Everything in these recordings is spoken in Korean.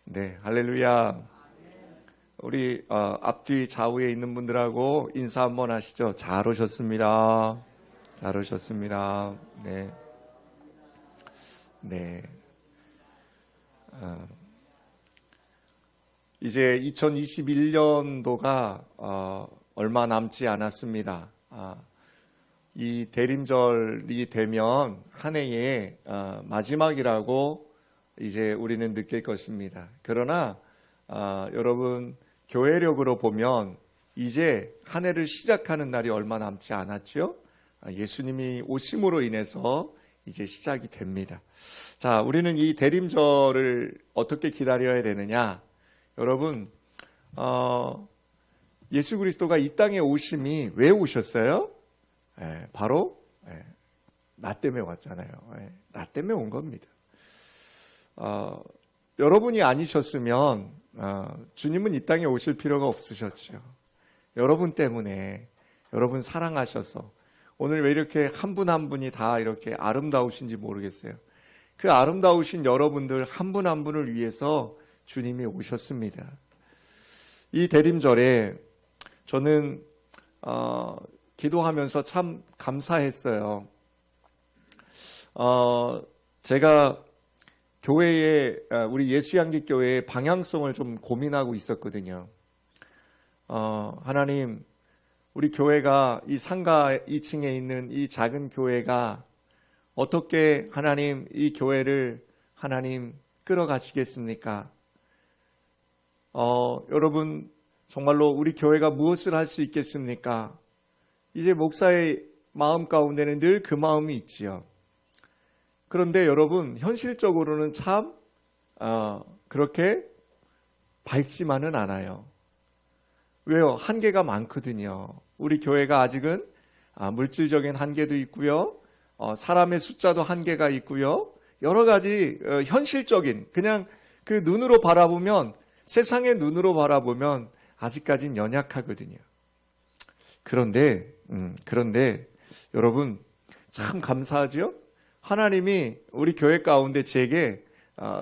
네, 할렐루야. 우리 앞뒤 좌우에 있는 분들하고 인사 한번 하시죠. 잘 오셨습니다. 잘 오셨습니다. 네, 네. 이제 2021년도가 얼마 남지 않았습니다. 이 대림절이 되면 한 해의 마지막이라고 이제 우리는 느낄 것입니다. 그러나 여러분, 교회력으로 보면 이제 한 해를 시작하는 날이 얼마 남지 않았죠? 예수님이 오심으로 인해서 이제 시작이 됩니다. 자, 우리는 이 대림절을 어떻게 기다려야 되느냐? 여러분, 예수 그리스도가 이 땅에 오심이 왜 오셨어요? 바로 나 때문에 왔잖아요. 나 때문에 온 겁니다. 여러분이 아니셨으면 주님은 이 땅에 오실 필요가 없으셨죠. 여러분 때문에, 여러분 사랑하셔서 오늘 왜 이렇게 한 분 한 분이 다 이렇게 아름다우신지 모르겠어요. 그 아름다우신 여러분들 한 분 한 분을 위해서 주님이 오셨습니다. 이 대림절에 저는 기도하면서 참 감사했어요. 제가 교회에, 우리 예수향기교회의 방향성을 좀 고민하고 있었거든요. 하나님, 우리 교회가 이 상가 2층에 있는 이 작은 교회가 어떻게 하나님 이 교회를 하나님 끌어가시겠습니까? 여러분, 정말로 우리 교회가 무엇을 할 수 있겠습니까? 이제 목사의 마음 가운데는 늘 그 마음이 있지요. 그런데 여러분, 현실적으로는 참 그렇게 밝지만은 않아요. 왜요? 한계가 많거든요. 우리 교회가 아직은 물질적인 한계도 있고요. 사람의 숫자도 한계가 있고요. 여러 가지 현실적인, 그냥 그 눈으로 바라보면, 세상의 눈으로 바라보면 아직까진 연약하거든요. 그런데 여러분, 참 감사하지요? 하나님이 우리 교회 가운데 제게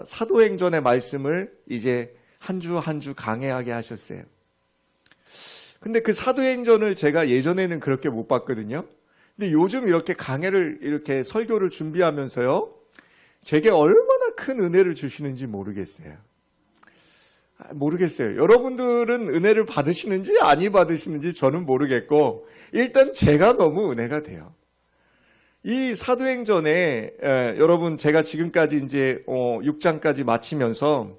사도행전의 말씀을 이제 한 주 한 주 강해하게 하셨어요. 근데 그 사도행전을 제가 예전에는 그렇게 못 봤거든요. 근데 요즘 이렇게 강해를 이렇게 설교를 준비하면서요, 제게 얼마나 큰 은혜를 주시는지 모르겠어요. 여러분들은 은혜를 받으시는지 아니 받으시는지 저는 모르겠고, 일단 제가 너무 은혜가 돼요. 이 사도행전에 여러분, 제가 지금까지 이제 6장까지 마치면서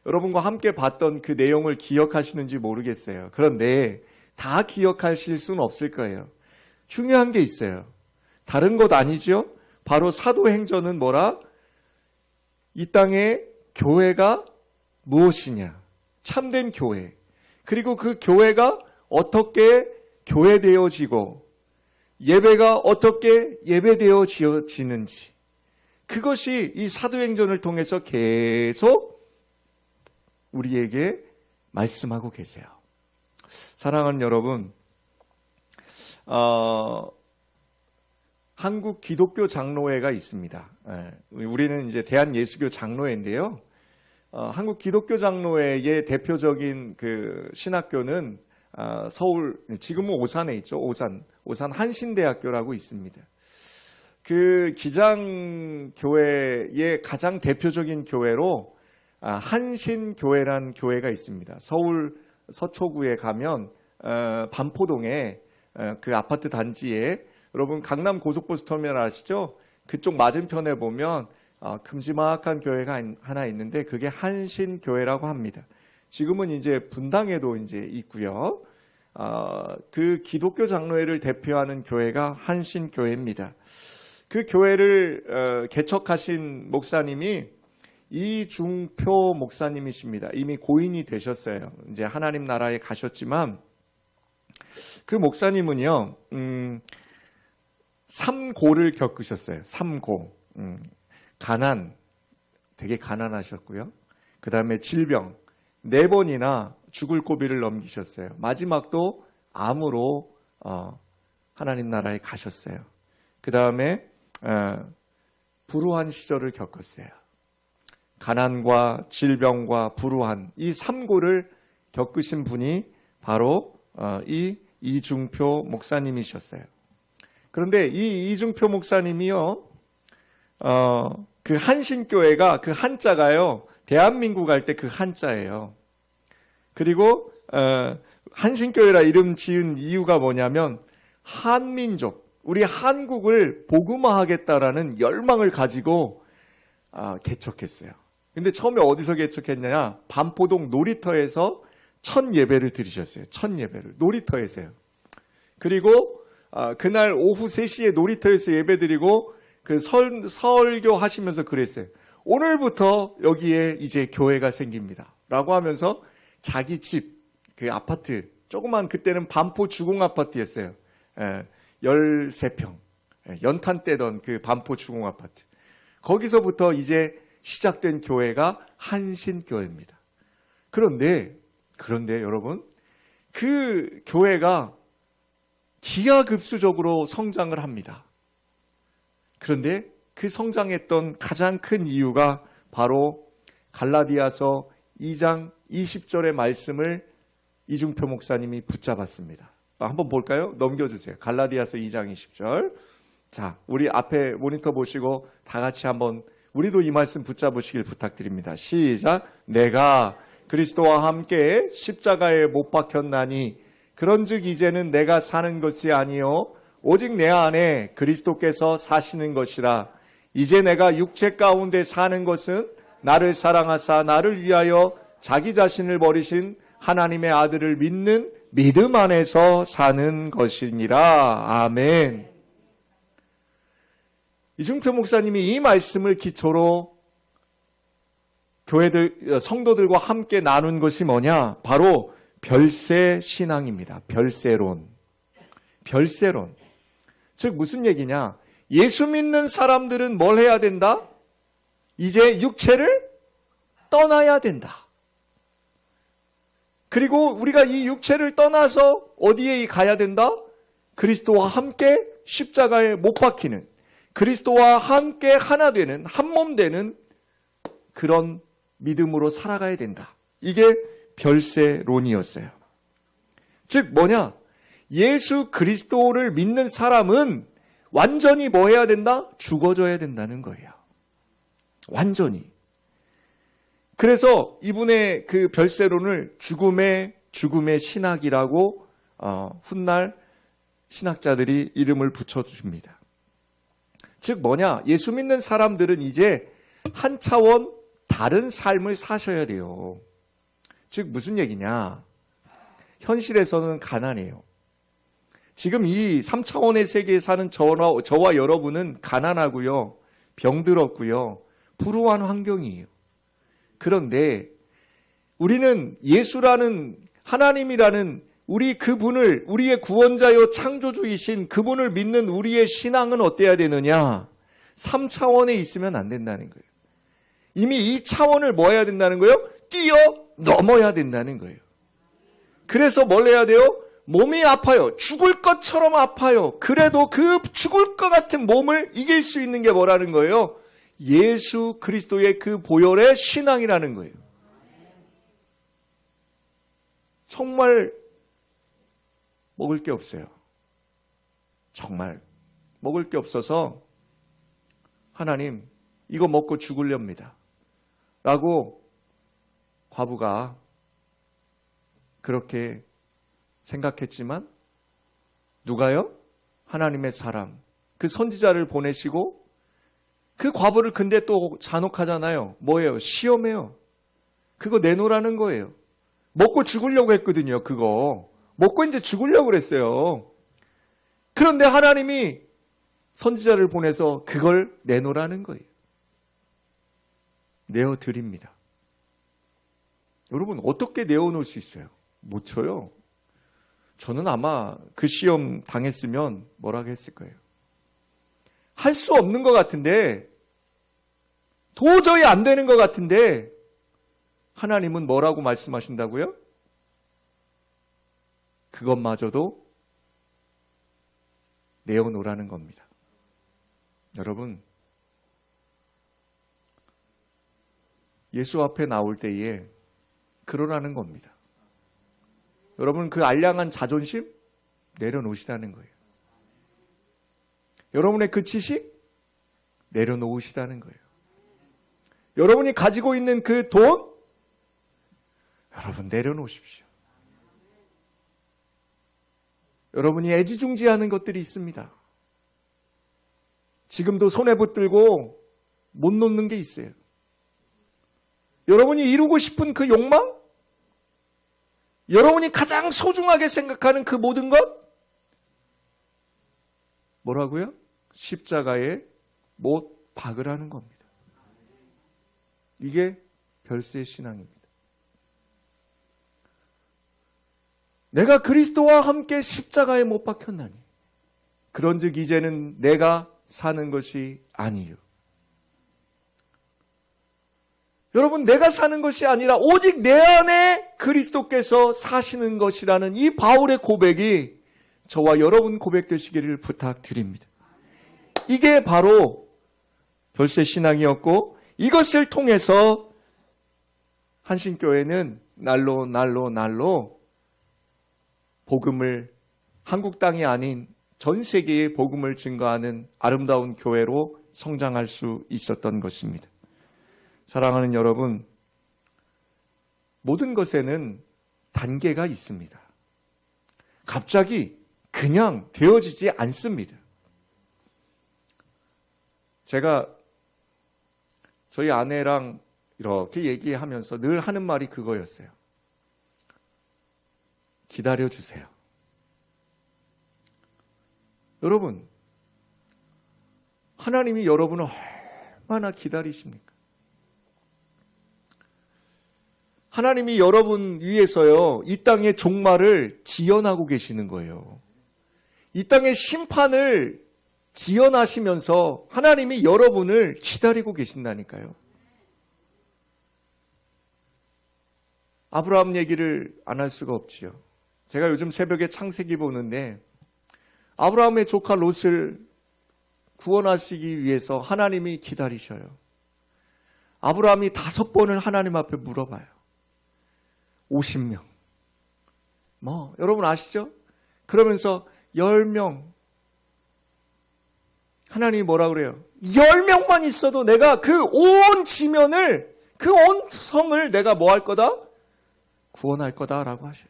여러분과 함께 봤던 그 내용을 기억하시는지 모르겠어요. 그런데 다 기억하실 수는 없을 거예요. 중요한 게 있어요. 다른 것 아니죠? 바로 사도행전은 뭐라? 이 땅의 교회가 무엇이냐? 참된 교회. 그리고 그 교회가 어떻게 교회되어지고 예배가 어떻게 예배되어지는지, 그것이 이 사도행전을 통해서 계속 우리에게 말씀하고 계세요. 사랑하는 여러분, 한국 기독교 장로회가 있습니다. 우리는 이제 대한예수교 장로회인데요. 한국 기독교 장로회의 대표적인 그 신학교는 서울, 지금은 오산에 있죠. 오산 한신대학교라고 있습니다. 그 기장교회의 가장 대표적인 교회로 한신교회란 교회가 있습니다. 서울 서초구에 가면 반포동에 그 아파트 단지에, 여러분 강남 고속버스터미널 아시죠? 그쪽 맞은편에 보면 큼지막한 교회가 하나 있는데 그게 한신교회라고 합니다. 지금은 이제 분당에도 이제 있고요. 그 기독교 장로회를 대표하는 교회가 한신교회입니다. 그 교회를 개척하신 목사님이 이중표 목사님이십니다. 이미 고인이 되셨어요. 이제 하나님 나라에 가셨지만, 그 목사님은요, 삼고를 겪으셨어요. 삼고. 가난, 되게 가난하셨고요. 그 다음에 질병, 4번이나 죽을 고비를 넘기셨어요. 마지막도 암으로 하나님 나라에 가셨어요. 그 다음에 불우한 시절을 겪었어요. 가난과 질병과 불우한 이 삼고를 겪으신 분이 바로 이 이중표 목사님이셨어요. 그런데 이 이중표 목사님이요, 그 한신교회가 그 한자가요, 대한민국 할 때 그 한자예요. 그리고 한신교회라 이름 지은 이유가 뭐냐면 한민족, 우리 한국을 복음화하겠다라는 열망을 가지고 개척했어요. 근데 처음에 어디서 개척했냐? 반포동 놀이터에서 첫 예배를 드리셨어요. 첫 예배를 놀이터에서요. 그리고 그날 오후 3시에 놀이터에서 예배드리고 그 설교 하시면서 그랬어요. 오늘부터 여기에 이제 교회가 생깁니다. 라고 하면서 자기 집, 그 아파트, 조그만 그때는 반포 주공 아파트였어요. 13평. 연탄 떼던 그 반포 주공 아파트. 거기서부터 이제 시작된 교회가 한신교회입니다. 그런데 여러분, 그 교회가 기하급수적으로 성장을 합니다. 그런데 그 성장했던 가장 큰 이유가 바로 갈라디아서 2장 20절의 말씀을 이중표 목사님이 붙잡았습니다. 한번 볼까요? 넘겨주세요. 갈라디아서 2장 20절. 자, 우리 앞에 모니터 보시고 다 같이 한번 우리도 이 말씀 붙잡으시길 부탁드립니다. 시작. 내가 그리스도와 함께 십자가에 못 박혔나니 그런즉 이제는 내가 사는 것이 아니요 오직 내 안에 그리스도께서 사시는 것이라. 이제 내가 육체 가운데 사는 것은 나를 사랑하사 나를 위하여 자기 자신을 버리신 하나님의 아들을 믿는 믿음 안에서 사는 것이니라. 아멘. 이중표 목사님이 이 말씀을 기초로 교회들, 성도들과 함께 나눈 것이 뭐냐? 바로 별세 신앙입니다. 별세론. 별세론. 즉 무슨 얘기냐? 예수 믿는 사람들은 뭘 해야 된다? 이제 육체를 떠나야 된다. 그리고 우리가 이 육체를 떠나서 어디에 가야 된다? 그리스도와 함께 십자가에 못 박히는, 그리스도와 함께 하나 되는, 한 몸 되는 그런 믿음으로 살아가야 된다. 이게 별세론이었어요. 즉 뭐냐? 예수 그리스도를 믿는 사람은 완전히 뭐 해야 된다? 죽어져야 된다는 거예요. 완전히. 그래서 이분의 그 별세론을 죽음의 신학이라고 훗날 신학자들이 이름을 붙여줍니다. 즉 뭐냐? 예수 믿는 사람들은 이제 한 차원 다른 삶을 사셔야 돼요. 즉 무슨 얘기냐? 현실에서는 가난해요. 지금 이 3차원의 세계에 사는 저와 여러분은 가난하고요, 병들었고요, 불우한 환경이에요. 그런데 우리는 예수라는 하나님이라는 우리 그분을, 우리의 구원자요 창조주이신 그분을 믿는 우리의 신앙은 어때야 되느냐? 3차원에 있으면 안 된다는 거예요. 이미 이 차원을 뭐 해야 된다는 거예요? 뛰어넘어야 된다는 거예요. 그래서 뭘 해야 돼요? 몸이 아파요. 죽을 것처럼 아파요. 그래도 그 죽을 것 같은 몸을 이길 수 있는 게 뭐라는 거예요? 예수 그리스도의 그 보혈의 신앙이라는 거예요. 정말 먹을 게 없어요. 정말 먹을 게 없어서 하나님 이거 먹고 죽으렵니다. 라고 과부가 그렇게 생각했지만 누가요? 하나님의 사람, 그 선지자를 보내시고 그 과부를 근데 또 잔혹하잖아요. 뭐예요? 시험해요. 그거 내놓으라는 거예요. 먹고 죽으려고 했거든요. 그거 먹고 이제 죽으려고 그랬어요. 그런데 하나님이 선지자를 보내서 그걸 내놓으라는 거예요. 내어드립니다. 여러분 어떻게 내어놓을 수 있어요? 못 쳐요. 저는 아마 그 시험 당했으면 뭐라고 했을 거예요. 할 수 없는 것 같은데, 도저히 안 되는 것 같은데 하나님은 뭐라고 말씀하신다고요? 그것마저도 내어놓으라는 겁니다. 여러분, 예수 앞에 나올 때에 그러라는 겁니다. 여러분, 그 알량한 자존심 내려놓으시다는 거예요. 여러분의 그 지식 내려놓으시다는 거예요. 여러분이 가지고 있는 그 돈 여러분 내려놓으십시오. 여러분이 애지중지하는 것들이 있습니다. 지금도 손에 붙들고 못 놓는 게 있어요. 여러분이 이루고 싶은 그 욕망, 여러분이 가장 소중하게 생각하는 그 모든 것, 뭐라고요? 십자가에 못 박으라는 겁니다. 이게 별세 신앙입니다. 내가 그리스도와 함께 십자가에 못 박혔나니 그런즉 이제는 내가 사는 것이 아니요. 여러분, 내가 사는 것이 아니라 오직 내 안에 그리스도께서 사시는 것이라는 이 바울의 고백이 저와 여러분 고백되시기를 부탁드립니다. 이게 바로 별세 신앙이었고, 이것을 통해서 한신교회는 날로 복음을, 한국 땅이 아닌 전 세계에 복음을 증거하는 아름다운 교회로 성장할 수 있었던 것입니다. 사랑하는 여러분, 모든 것에는 단계가 있습니다. 갑자기 그냥 되어지지 않습니다. 제가 저희 아내랑 이렇게 얘기하면서 늘 하는 말이 그거였어요. 기다려주세요. 여러분, 하나님이 여러분을 얼마나 기다리십니까? 하나님이 여러분 위해서요, 이 땅의 종말을 지연하고 계시는 거예요. 이 땅의 심판을 지연하시면서 하나님이 여러분을 기다리고 계신다니까요. 아브라함 얘기를 안 할 수가 없지요. 제가 요즘 새벽에 창세기 보는데 아브라함의 조카 롯을 구원하시기 위해서 하나님이 기다리셔요. 아브라함이 5번을 하나님 앞에 물어봐요. 50명. 여러분 아시죠? 그러면서 10명. 하나님이 뭐라 그래요? 10명만 있어도 내가 그 온 지면을, 그 온 성을 내가 뭐 할 거다? 구원할 거다라고 하셔요.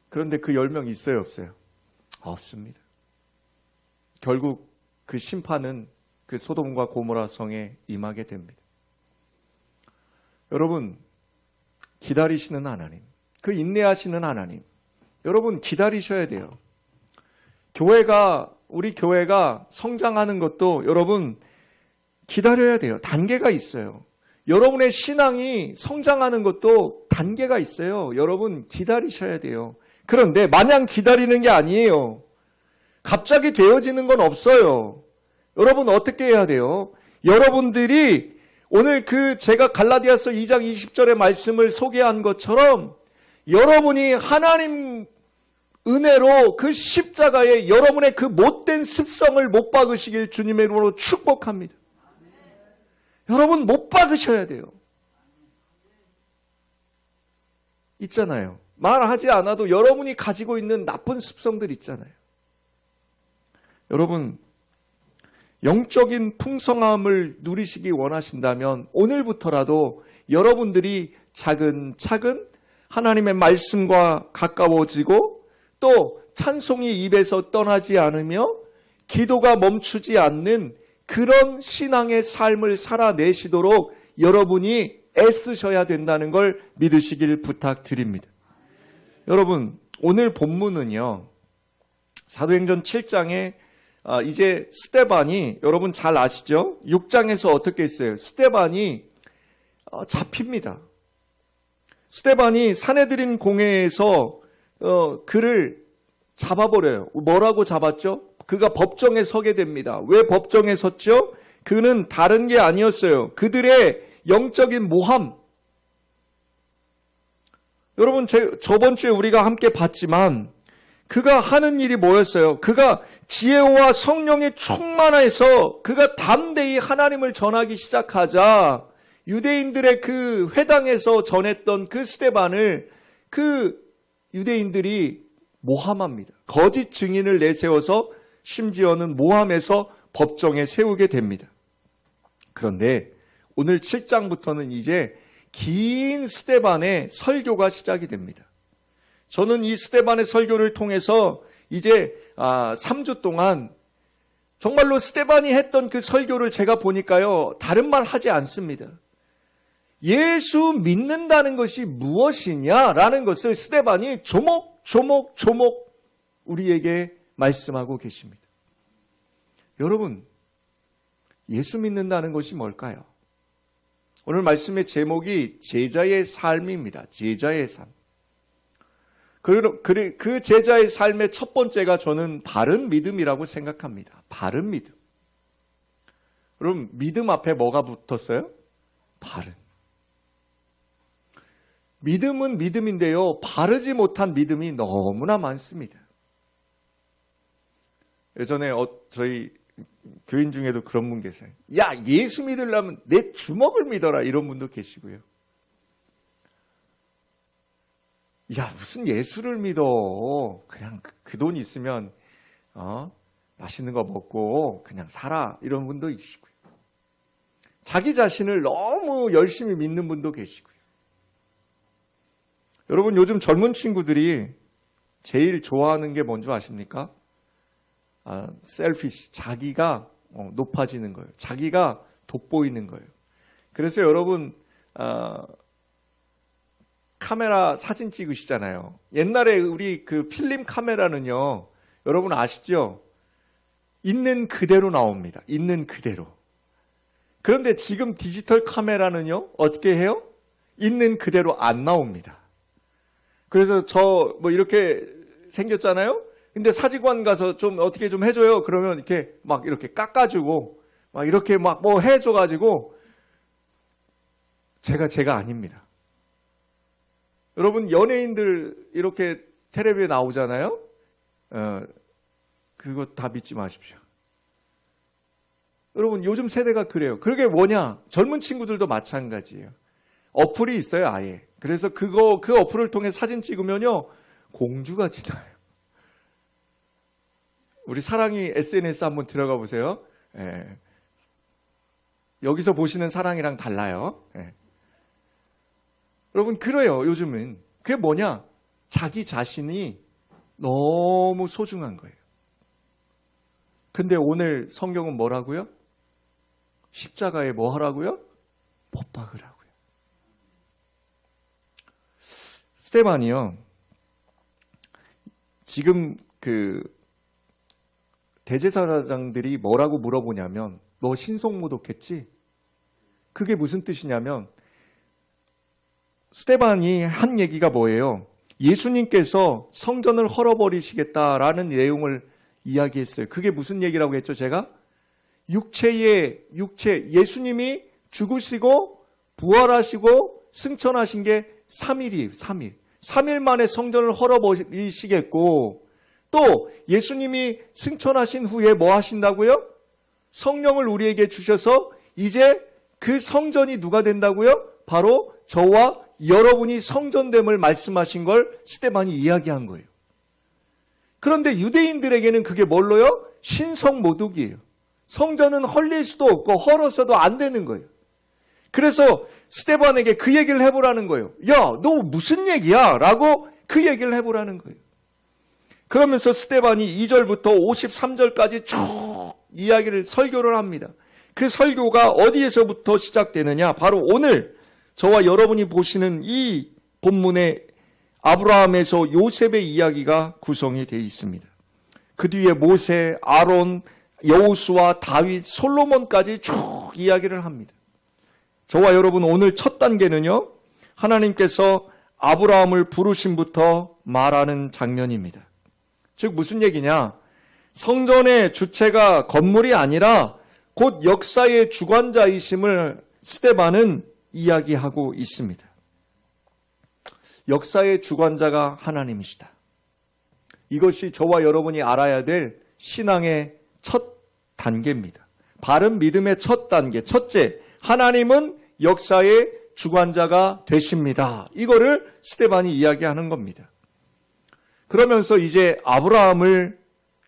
그런데 그 10명 있어요, 없어요? 없습니다. 결국 그 심판은 그 소돔과 고모라 성에 임하게 됩니다. 여러분, 기다리시는 하나님, 그 인내하시는 하나님, 여러분 기다리셔야 돼요. 우리 교회가 성장하는 것도 여러분 기다려야 돼요. 단계가 있어요. 여러분의 신앙이 성장하는 것도 단계가 있어요. 여러분 기다리셔야 돼요. 그런데 마냥 기다리는 게 아니에요. 갑자기 되어지는 건 없어요. 여러분 어떻게 해야 돼요? 여러분들이 오늘 제가 갈라디아서 2장 20절의 말씀을 소개한 것처럼 여러분이 하나님 은혜로 그 십자가에 여러분의 그 못된 습성을 못 박으시길 주님의 이름으로 축복합니다. 여러분 못 박으셔야 돼요. 있잖아요. 말하지 않아도 여러분이 가지고 있는 나쁜 습성들 있잖아요. 여러분, 영적인 풍성함을 누리시기 원하신다면 오늘부터라도 여러분들이 차근차근 하나님의 말씀과 가까워지고 또 찬송이 입에서 떠나지 않으며 기도가 멈추지 않는 그런 신앙의 삶을 살아내시도록 여러분이 애쓰셔야 된다는 걸 믿으시길 부탁드립니다. 여러분, 오늘 본문은요, 사도행전 7장에 이제 스데반이, 여러분 잘 아시죠? 6장에서 어떻게 했어요? 스데반이 잡힙니다. 스데반이 사내들인 공회에서 그를 잡아버려요. 뭐라고 잡았죠? 그가 법정에 서게 됩니다. 왜 법정에 섰죠? 그는 다른 게 아니었어요. 그들의 영적인 모함. 여러분, 저번 주에 우리가 함께 봤지만 그가 하는 일이 뭐였어요? 그가 지혜와 성령의 충만해서 그가 담대히 하나님을 전하기 시작하자 유대인들의 그 회당에서 전했던 그 스데반을 그 유대인들이 모함합니다. 거짓 증인을 내세워서 심지어는 모함해서 법정에 세우게 됩니다. 그런데 오늘 7장부터는 이제 긴 스데반의 설교가 시작이 됩니다. 저는 이 스데반의 설교를 통해서 이제 3주 동안 정말로 스데반이 했던 그 설교를 제가 보니까요, 다른 말 하지 않습니다. 예수 믿는다는 것이 무엇이냐라는 것을 스데반이 조목조목 우리에게 말씀하고 계십니다. 여러분, 예수 믿는다는 것이 뭘까요? 오늘 말씀의 제목이 제자의 삶입니다. 제자의 삶. 그 제자의 삶의 첫 번째가 저는 바른 믿음이라고 생각합니다. 바른 믿음. 그럼 믿음 앞에 뭐가 붙었어요? 바른. 믿음은 믿음인데요, 바르지 못한 믿음이 너무나 많습니다. 예전에 저희 교인 중에도 그런 분 계세요. 야, 예수 믿으려면 내 주먹을 믿어라, 이런 분도 계시고요. 야, 무슨 예수를 믿어. 그냥 그 돈 있으면 맛있는 거 먹고 그냥 살아, 이런 분도 계시고요. 자기 자신을 너무 열심히 믿는 분도 계시고요. 여러분, 요즘 젊은 친구들이 제일 좋아하는 게 뭔지 아십니까? 셀피시, 자기가 높아지는 거예요. 자기가 돋보이는 거예요. 그래서 여러분, 카메라 사진 찍으시잖아요. 옛날에 우리 그 필름 카메라는요, 여러분 아시죠? 있는 그대로 나옵니다. 있는 그대로. 그런데 지금 디지털 카메라는요, 어떻게 해요? 있는 그대로 안 나옵니다. 그래서 저 이렇게 생겼잖아요? 근데 사진관 가서 좀 어떻게 좀 해줘요. 그러면 이렇게 막 이렇게 깎아주고 막 이렇게 막 뭐 해줘가지고 제가 아닙니다. 여러분, 연예인들 이렇게 텔레비에 나오잖아요. 그거 다 믿지 마십시오. 여러분, 요즘 세대가 그래요. 그게 뭐냐? 젊은 친구들도 마찬가지예요. 어플이 있어요, 아예. 그래서 그 어플을 통해 사진 찍으면요, 공주같이 나요. 우리 사랑이 SNS 한번 들어가 보세요. 예. 여기서 보시는 사랑이랑 달라요. 예. 여러분, 그래요, 요즘은. 그게 뭐냐? 자기 자신이 너무 소중한 거예요. 근데 오늘 성경은 뭐라고요? 십자가에 뭐 하라고요? 못 박으라고요. 스데반이요, 지금 대제사장들이 뭐라고 물어보냐면, 너 신성모독했지? 그게 무슨 뜻이냐면, 스데반이 한 얘기가 뭐예요? 예수님께서 성전을 헐어버리시겠다라는 내용을 이야기했어요. 그게 무슨 얘기라고 했죠, 제가? 육체, 예수님이 죽으시고 부활하시고 승천하신 게 3일이에요, 3일. 3일 만에 성전을 헐어버리시겠고, 또 예수님이 승천하신 후에 뭐 하신다고요? 성령을 우리에게 주셔서 이제 그 성전이 누가 된다고요? 바로 저와 여러분이 성전됨을 말씀하신 걸 스데반이 이야기한 거예요. 그런데 유대인들에게는 그게 뭘로요? 신성모독이에요. 성전은 헐릴 수도 없고 헐어서도 안 되는 거예요. 그래서 스데반에게 그 얘기를 해보라는 거예요. 야, 너 무슨 얘기야? 라고 그 얘기를 해보라는 거예요. 그러면서 스데반이 2절부터 53절까지 쭉 설교를 합니다. 그 설교가 어디에서부터 시작되느냐? 바로 오늘 저와 여러분이 보시는 이 본문의 아브라함에서 요셉의 이야기가 구성이 되어 있습니다. 그 뒤에 모세, 아론, 여호수아, 다윗, 솔로몬까지 쭉 이야기를 합니다. 저와 여러분, 오늘 첫 단계는요, 하나님께서 아브라함을 부르심부터 말하는 장면입니다. 즉 무슨 얘기냐? 성전의 주체가 건물이 아니라 곧 역사의 주관자이심을 스데반은 이야기하고 있습니다. 역사의 주관자가 하나님이시다. 이것이 저와 여러분이 알아야 될 신앙의 첫 단계입니다. 바른 믿음의 첫 단계. 첫째, 하나님은 역사의 주관자가 되십니다. 이거를 스데반이 이야기하는 겁니다. 그러면서 이제 아브라함을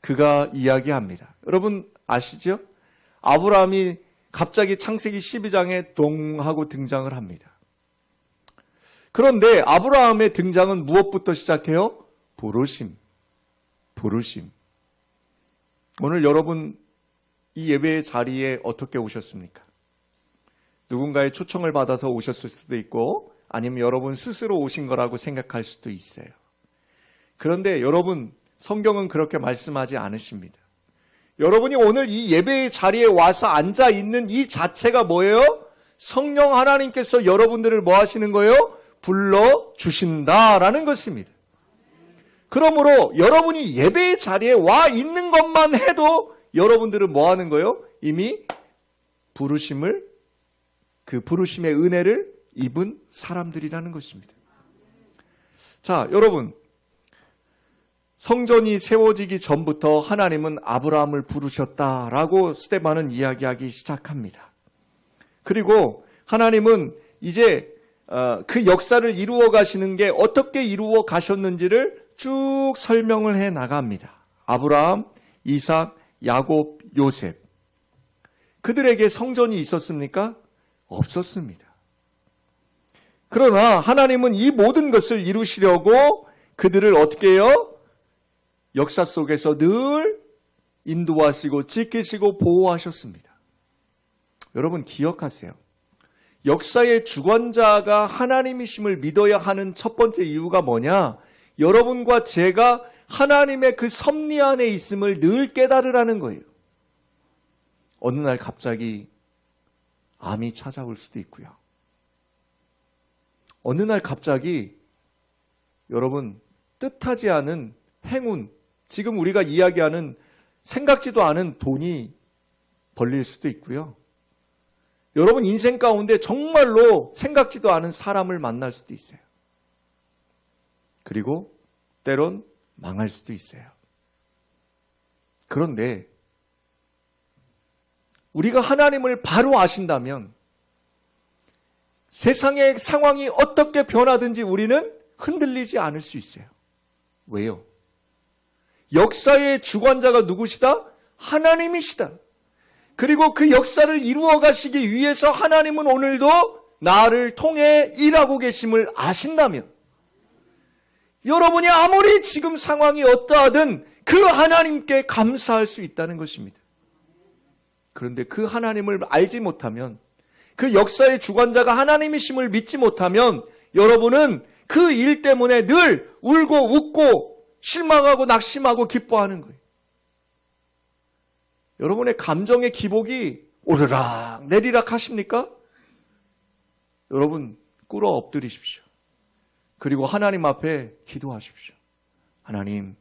그가 이야기합니다. 여러분 아시죠? 아브라함이 갑자기 창세기 12장에 동 하고 등장을 합니다. 그런데 아브라함의 등장은 무엇부터 시작해요? 부르심. 오늘 여러분 이 예배의 자리에 어떻게 오셨습니까? 누군가의 초청을 받아서 오셨을 수도 있고 아니면 여러분 스스로 오신 거라고 생각할 수도 있어요. 그런데 여러분 성경은 그렇게 말씀하지 않으십니다. 여러분이 오늘 이 예배의 자리에 와서 앉아 있는 이 자체가 뭐예요? 성령 하나님께서 여러분들을 뭐 하시는 거예요? 불러주신다라는 것입니다. 그러므로 여러분이 예배의 자리에 와 있는 것만 해도 여러분들은 뭐 하는 거예요? 이미 그 부르심의 은혜를 입은 사람들이라는 것입니다. 자, 여러분. 성전이 세워지기 전부터 하나님은 아브라함을 부르셨다라고 스데반은 이야기하기 시작합니다. 그리고 하나님은 이제 그 역사를 이루어 가시는 게 어떻게 이루어 가셨는지를 쭉 설명을 해 나갑니다. 아브라함, 이삭, 야곱, 요셉. 그들에게 성전이 있었습니까? 없었습니다. 그러나 하나님은 이 모든 것을 이루시려고 그들을 어떻게 해요? 역사 속에서 늘 인도하시고 지키시고 보호하셨습니다. 여러분 기억하세요. 역사의 주관자가 하나님이심을 믿어야 하는 첫 번째 이유가 뭐냐? 여러분과 제가 하나님의 그 섭리 안에 있음을 늘 깨달으라는 거예요. 어느 날 갑자기 암이 찾아올 수도 있고요. 어느 날 갑자기 여러분 뜻하지 않은 행운, 지금 우리가 이야기하는 생각지도 않은 돈이 벌릴 수도 있고요. 여러분 인생 가운데 정말로 생각지도 않은 사람을 만날 수도 있어요. 그리고 때론 망할 수도 있어요. 그런데 우리가 하나님을 바로 아신다면 세상의 상황이 어떻게 변하든지 우리는 흔들리지 않을 수 있어요. 왜요? 역사의 주관자가 누구시다? 하나님이시다. 그리고 그 역사를 이루어 가시기 위해서 하나님은 오늘도 나를 통해 일하고 계심을 아신다면 여러분이 아무리 지금 상황이 어떠하든 그 하나님께 감사할 수 있다는 것입니다. 그런데 그 하나님을 알지 못하면, 그 역사의 주관자가 하나님이심을 믿지 못하면 여러분은 그 일 때문에 늘 울고 웃고 실망하고 낙심하고 기뻐하는 거예요. 여러분의 감정의 기복이 오르락 내리락 하십니까? 여러분 꿇어 엎드리십시오. 그리고 하나님 앞에 기도하십시오. 하나님,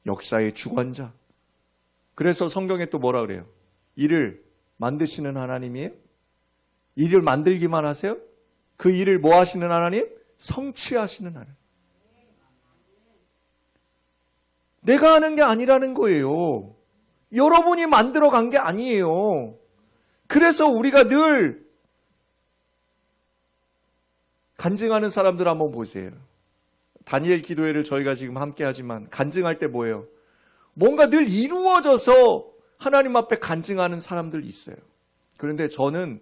역사의 주관자. 그래서 성경에 또 뭐라 그래요? 일을 만드시는 하나님이에요? 일을 만들기만 하세요? 그 일을 뭐 하시는 하나님? 성취하시는 하나님. 내가 하는 게 아니라는 거예요. 여러분이 만들어 간 게 아니에요. 그래서 우리가 늘 간증하는 사람들 한번 보세요. 다니엘 기도회를 저희가 지금 함께 하지만 간증할 때 뭐예요? 뭔가 늘 이루어져서 하나님 앞에 간증하는 사람들 있어요. 그런데 저는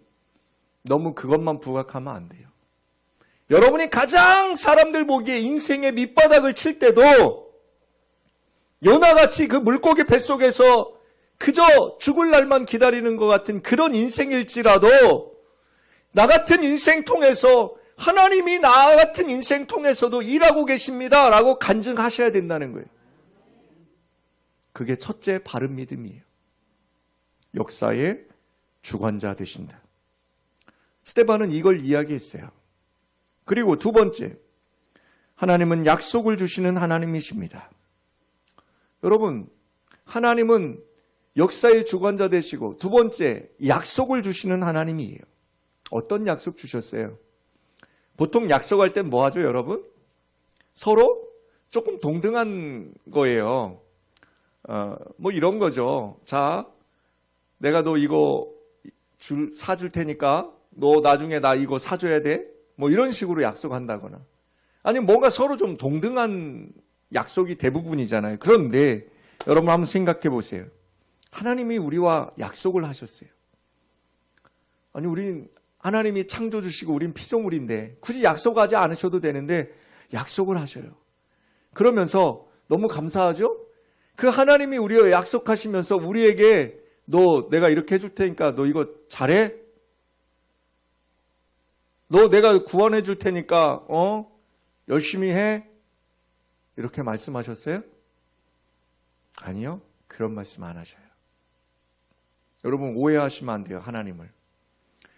너무 그것만 부각하면 안 돼요. 여러분이 가장 사람들 보기에 인생의 밑바닥을 칠 때도 연하같이 그 물고기 뱃속에서 그저 죽을 날만 기다리는 것 같은 그런 인생일지라도 나 같은 인생 통해서 하나님이 나 같은 인생 통해서도 일하고 계십니다 라고 간증하셔야 된다는 거예요. 그게 첫째 바른 믿음이에요. 역사의 주관자 되신다. 스데반은 이걸 이야기했어요. 그리고 두 번째, 하나님은 약속을 주시는 하나님이십니다. 여러분, 하나님은 역사의 주관자 되시고 두 번째, 약속을 주시는 하나님이에요. 어떤 약속 주셨어요? 보통 약속할 땐 뭐 하죠, 여러분? 서로 조금 동등한 거예요. 뭐 이런 거죠. 자, 내가 너 이거 사줄 테니까 너 나중에 나 이거 사줘야 돼? 뭐 이런 식으로 약속한다거나. 아니면 뭔가 서로 좀 동등한 약속이 대부분이잖아요. 그런데 여러분 한번 생각해 보세요. 하나님이 우리와 약속을 하셨어요. 아니, 하나님이 창조주시고 우린 피조물인데 굳이 약속하지 않으셔도 되는데 약속을 하셔요. 그러면서 너무 감사하죠? 그 하나님이 우리와 약속하시면서 우리에게 너 내가 이렇게 해줄 테니까 너 이거 잘해? 너 내가 구원해 줄 테니까 열심히 해? 이렇게 말씀하셨어요? 아니요. 그런 말씀 안 하셔요. 여러분 오해하시면 안 돼요. 하나님을.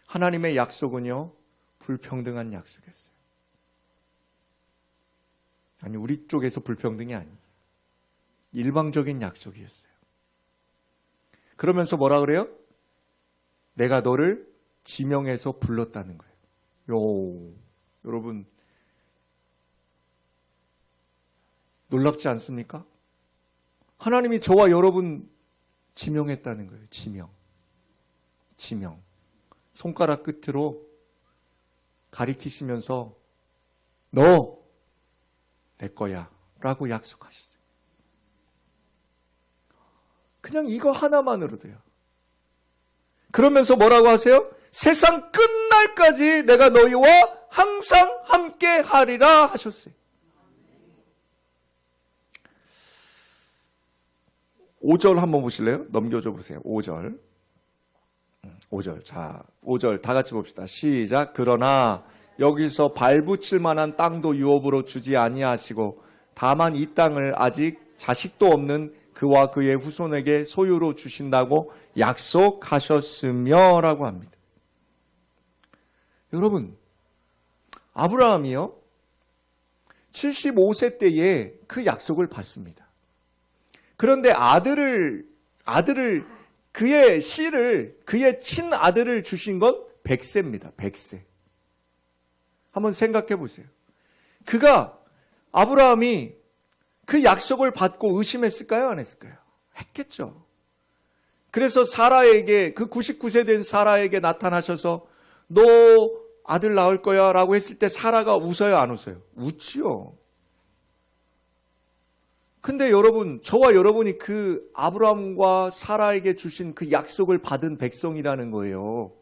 하나님의 약속은요. 불평등한 약속이었어요. 아니 우리 쪽에서 불평등이 아니에요. 일방적인 약속이었어요. 그러면서 뭐라 그래요? 내가 너를 지명해서 불렀다는 거예요. 여러분 놀랍지 않습니까? 하나님이 저와 여러분 지명했다는 거예요. 지명. 손가락 끝으로 가리키시면서 너 내 거야 라고 약속하셨어요. 그냥 이거 하나만으로도요. 그러면서 뭐라고 하세요? 세상 끝날까지 내가 너희와 항상 함께 하리라 하셨어요. 5절 한번 보실래요? 넘겨줘 보세요. 5절. 자, 5절 다 같이 봅시다. 시작. 그러나 여기서 발붙일 만한 땅도 유업으로 주지 아니하시고 다만 이 땅을 아직 자식도 없는 그와 그의 후손에게 소유로 주신다고 약속하셨으며 라고 합니다. 여러분, 아브라함이요 75세 때에 그 약속을 받습니다. 그런데 그의 씨를, 그의 친아들을 주신 건 100세입니다. 100세. 한번 생각해 보세요. 아브라함이 그 약속을 받고 의심했을까요? 안 했을까요? 했겠죠. 그래서 사라에게, 그 99세 된 사라에게 나타나셔서 너 아들 낳을 거야 라고 했을 때 사라가 웃어요? 안 웃어요? 웃지요. 근데 여러분, 저와 여러분이 그 아브라함과 사라에게 주신 그 약속을 받은 백성이라는 거예요.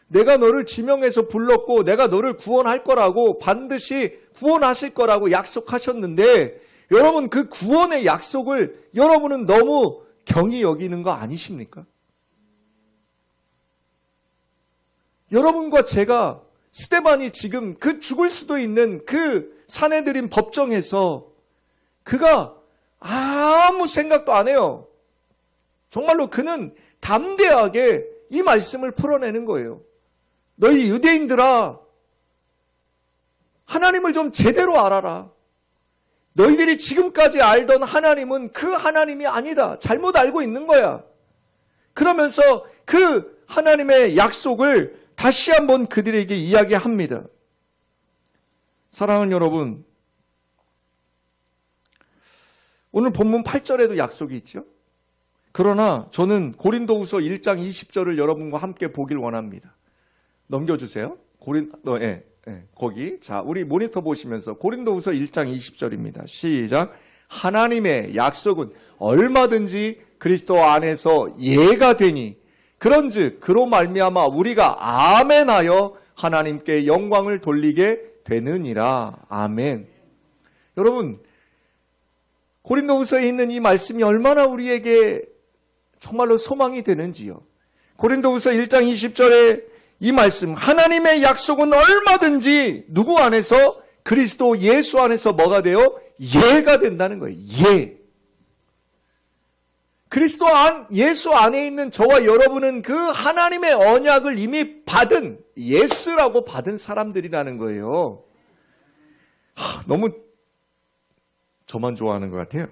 내가 너를 지명해서 불렀고 내가 너를 구원할 거라고, 반드시 구원하실 거라고 약속하셨는데 여러분 그 구원의 약속을 여러분은 너무 경히 여기는 거 아니십니까? 여러분과 제가 스데반이 지금 그 죽을 수도 있는 그 사내들인 법정에서 그가 아무 생각도 안 해요. 정말로 그는 담대하게 이 말씀을 풀어내는 거예요. 너희 유대인들아, 하나님을 좀 제대로 알아라. 너희들이 지금까지 알던 하나님은 그 하나님이 아니다. 잘못 알고 있는 거야. 그러면서 그 하나님의 약속을 다시 한번 그들에게 이야기합니다. 사랑하는 여러분, 오늘 본문 8절에도 약속이 있죠. 그러나 저는 고린도후서 1장 20절을 여러분과 함께 보길 원합니다. 넘겨주세요. 거기. 자, 우리 모니터 보시면서 고린도후서 1장 20절입니다. 시작. 하나님의 약속은 얼마든지 그리스도 안에서 예가 되니 그런즉 그로 말미암아 우리가 아멘하여 하나님께 영광을 돌리게 되느니라. 아멘. 여러분, 고린도후서에 있는 이 말씀이 얼마나 우리에게 정말로 소망이 되는지요. 고린도후서 1장 20절에 이 말씀, 하나님의 약속은 얼마든지 누구 안에서, 그리스도 예수 안에서 뭐가 돼요? 예가 된다는 거예요. 예. 그리스도 예수 안에 있는 저와 여러분은 그 하나님의 언약을 이미 받은, 예스라고 받은 사람들이라는 거예요. 너무 저만 좋아하는 것 같아요.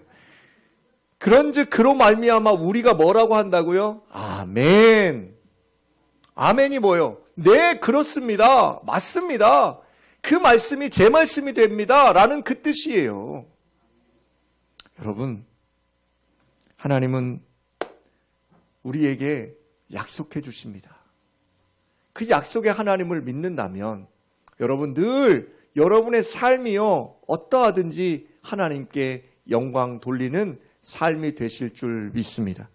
그런즉 그로 말미암아 우리가 뭐라고 한다고요? 아멘. 아멘이 뭐예요? 네, 그렇습니다. 맞습니다. 그 말씀이 제 말씀이 됩니다. 라는 그 뜻이에요. 여러분, 하나님은 우리에게 약속해 주십니다. 그 약속의 하나님을 믿는다면 여러분 늘 여러분의 삶이요 어떠하든지 하나님께 영광 돌리는 삶이 되실 줄 믿습니다.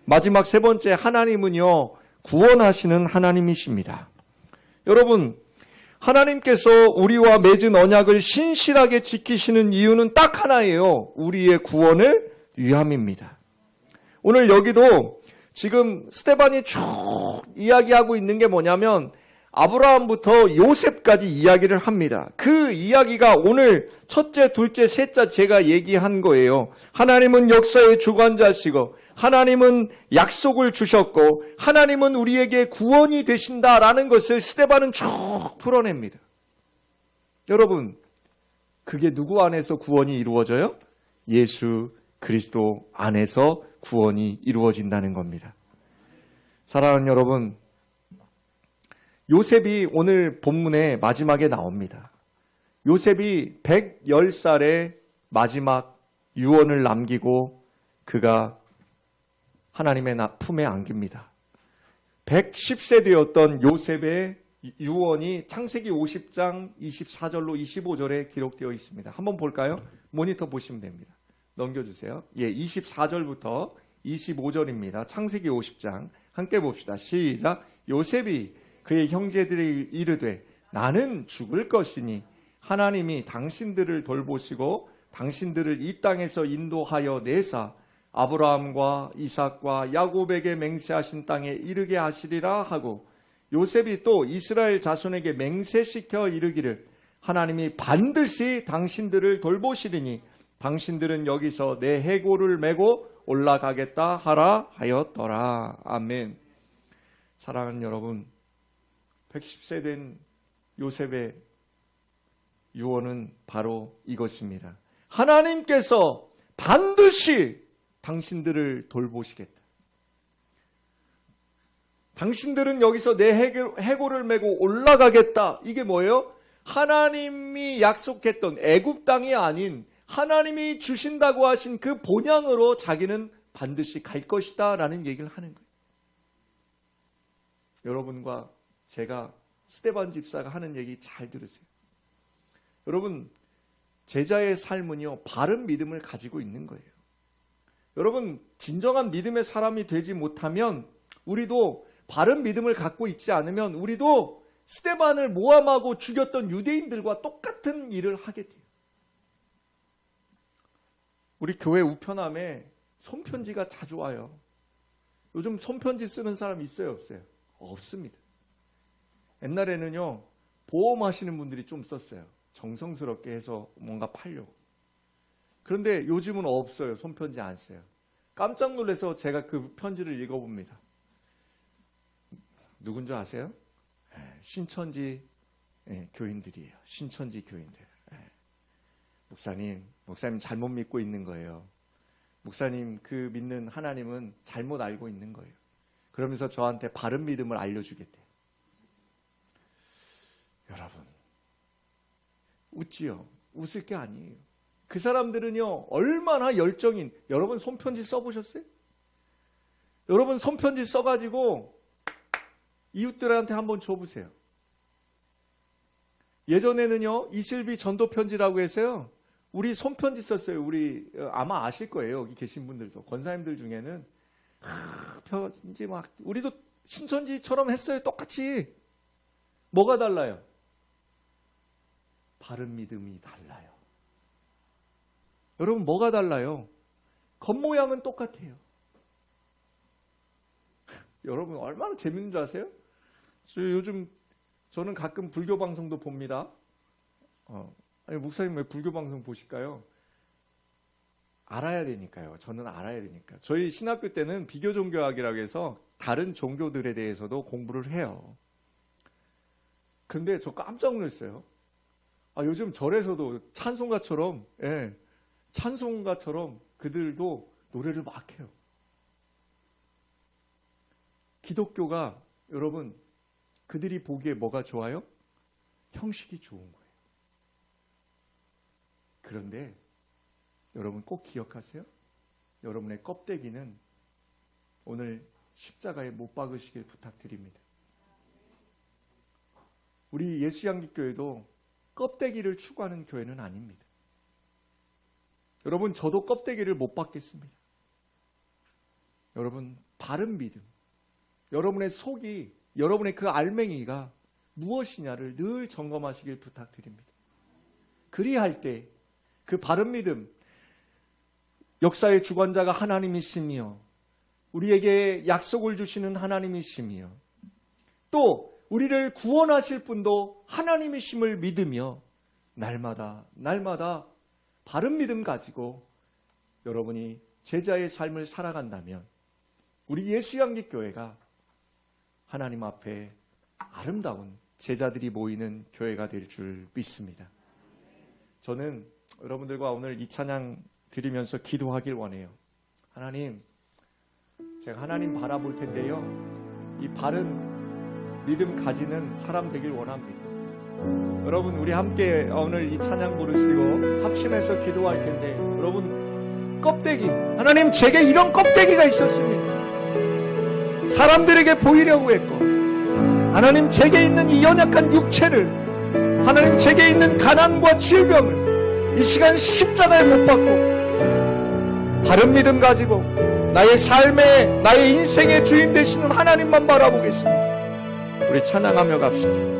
마지막 세 번째, 하나님은요 구원하시는 하나님이십니다. 여러분, 하나님께서 우리와 맺은 언약을 신실하게 지키시는 이유는 딱 하나예요. 우리의 구원을 위함입니다. 오늘 여기도 지금 스데반이 쭉 이야기하고 있는 게 뭐냐면 아브라함부터 요셉까지 이야기를 합니다. 그 이야기가 오늘 첫째, 둘째, 셋째 제가 얘기한 거예요. 하나님은 역사의 주관자시고 하나님은 약속을 주셨고 하나님은 우리에게 구원이 되신다라는 것을 스데반은 쭉 풀어냅니다. 여러분, 그게 누구 안에서 구원이 이루어져요? 예수 그리스도 안에서 구원이 이루어진다는 겁니다. 사랑하는 여러분, 요셉이 오늘 본문의 마지막에 나옵니다. 요셉이 110살의 마지막 유언을 남기고 그가 하나님의 품에 안깁니다. 110세 되었던 요셉의 유언이 창세기 50장 24절로 25절에 기록되어 있습니다. 한번 볼까요? 모니터 보시면 됩니다. 넘겨주세요. 24절부터 25절입니다. 창세기 50장 함께 봅시다. 시작. 요셉이 그의 형제들이 이르되 나는 죽을 것이니 하나님이 당신들을 돌보시고 당신들을 이 땅에서 인도하여 내사 아브라함과 이삭과 야곱에게 맹세하신 땅에 이르게 하시리라 하고 요셉이 또 이스라엘 자손에게 맹세시켜 이르기를 하나님이 반드시 당신들을 돌보시리니 당신들은 여기서 내 해골을 메고 올라가겠다 하라 하였더라. 아멘. 사랑하는 여러분, 110세 된 요셉의 유언은 바로 이것입니다. 하나님께서 반드시 당신들을 돌보시겠다. 당신들은 여기서 내 해골을 메고 올라가겠다. 이게 뭐예요? 하나님이 약속했던 애굽 땅이 아닌 하나님이 주신다고 하신 그 본향으로 자기는 반드시 갈 것이다 라는 얘기를 하는 거예요. 여러분과 제가 스데반 집사가 하는 얘기 잘 들으세요. 여러분, 제자의 삶은요 바른 믿음을 가지고 있는 거예요. 여러분, 진정한 믿음의 사람이 되지 못하면 우리도 바른 믿음을 갖고 있지 않으면 우리도 스데반을 모함하고 죽였던 유대인들과 똑같은 일을 하게 돼요. 우리 교회 우편함에 손편지가 자주 와요. 요즘 손편지 쓰는 사람 있어요, 없어요? 없습니다. 옛날에는요 보험하시는 분들이 좀 썼어요. 정성스럽게 해서 뭔가 팔려고. 그런데 요즘은 없어요. 손편지 안 써요. 깜짝 놀라서 제가 그 편지를 읽어봅니다. 누군지 아세요? 신천지 교인들이에요. 신천지 교인들. 목사님 잘못 믿고 있는 거예요. 목사님 그 믿는 하나님은 잘못 알고 있는 거예요. 그러면서 저한테 바른 믿음을 알려주겠대요. 여러분, 웃지요? 웃을 게 아니에요. 그 사람들은요 얼마나 열정인. 여러분 손편지 써보셨어요? 여러분 손편지 써가지고 이웃들한테 한번 줘보세요. 예전에는요 이슬비 전도편지라고 해서요 우리 손편지 썼어요. 우리 아마 아실 거예요. 여기 계신 분들도 권사님들 중에는 편지 막 우리도 신천지처럼 했어요. 똑같이. 뭐가 달라요? 바른 믿음이 달라요. 여러분 뭐가 달라요? 겉모양은 똑같아요. 여러분 얼마나 재밌는 줄 아세요? 요즘 저는 가끔 불교 방송도 봅니다. 아니 목사님 왜 불교 방송 보실까요? 알아야 되니까요. 저는 알아야 되니까. 저희 신학교 때는 비교종교학이라고 해서 다른 종교들에 대해서도 공부를 해요. 근데 저 깜짝 놀랐어요. 요즘 절에서도 찬송가처럼 찬송가처럼 그들도 노래를 막 해요. 기독교가 여러분 그들이 보기에 뭐가 좋아요? 형식이 좋은 거예요. 그런데 여러분 꼭 기억하세요. 여러분의 껍데기는 오늘 십자가에 못 박으시길 부탁드립니다. 우리 예수양기교회도 껍데기를 추구하는 교회는 아닙니다. 여러분, 저도 껍데기를 못 받겠습니다. 여러분, 바른 믿음, 여러분의 속이, 여러분의 그 알맹이가 무엇이냐를 늘 점검하시길 부탁드립니다. 그리할 때 그 바른 믿음, 역사의 주관자가 하나님이시며 우리에게 약속을 주시는 하나님이시며 또 우리를 구원하실 분도 하나님이심을 믿으며 날마다 바른 믿음 가지고 여러분이 제자의 삶을 살아간다면 우리 예수양기교회가 하나님 앞에 아름다운 제자들이 모이는 교회가 될 줄 믿습니다. 저는 여러분들과 오늘 이 찬양 드리면서 기도하길 원해요. 하나님, 제가 하나님 바라볼 텐데요, 이 바른 믿음 가지는 사람 되길 원합니다. 여러분, 우리 함께 오늘 이 찬양 부르시고 합심해서 기도할 텐데, 여러분, 껍데기, 하나님 제게 이런 껍데기가 있었습니다. 사람들에게 보이려고 했고, 하나님 제게 있는 이 연약한 육체를, 하나님 제게 있는 가난과 질병을 이 시간 십자가에 못 박고 바른 믿음 가지고 나의 삶의, 나의 인생의 주인 되시는 하나님만 바라보겠습니다. 우리 찬양하며 갑시다.